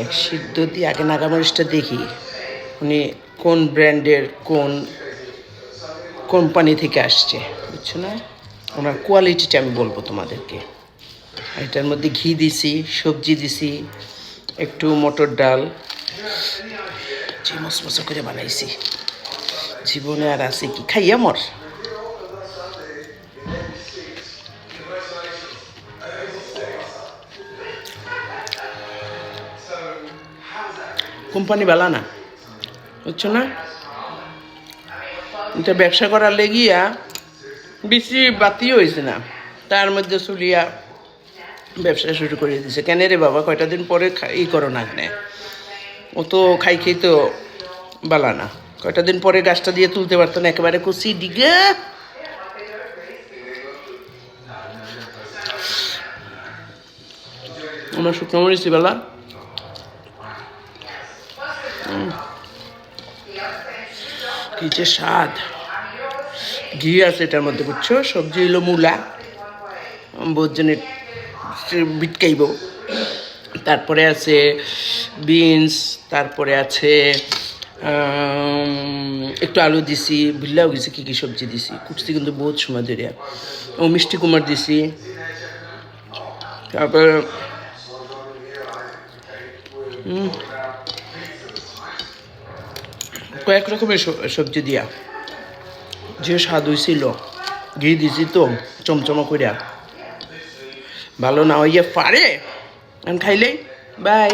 এক সিদ্ধ দিয়ে আগে নাগামরিচটা দেখি উনি কোন ব্র্যান্ডের কোন কোম্পানি থেকে আসছে, বুঝছো না? ওনার কোয়ালিটিটা আমি বলবো তোমাদেরকে। এটার মধ্যে ঘি দিছি, সবজি দিছি, একটু মটর ডাল, যে মশমশা করে বানাইছি। জীবনে আর আছে কি খাইয়া মর। কোম্পানি বালা না, বুঝছো না? এটা ব্যবসা করার লেগিয়া বেশি বাতিও হয়েছে না, তার মধ্যে চুলিয়া ব্যবসা শুরু করে দিছে। কেন রে বাবা, কয়টা দিন পরে ই করো না কেন? ও তো খাই তো বালা না, কয়টা দিন পরে গাছটা দিয়ে তুলতে পারতো না, একেবারে কুচি ডিগে। আমার শুকনো মরিচি বেলা কি যে স্বাদ, ঘি আছে এটার মধ্যে, বুঝছো? সবজি হলো মূলা, বোঝনের বিটকাইব, তারপরে আছে বিনস, তারপরে আছে একটু আলু দিছি, ভুললাও গেছি কী কী সবজি দিছি, কুটছি কিন্তু বহুত সময় ধরে। ও মিষ্টি কুমার দিছি, তারপরে কয়েক রকমের সবজি দিয়া যে স্বাদ হয়েছিল। ঘি দিছি তো চমচমা করিয়া, ভালো না হইয়া পারে খাইলেই। বাই।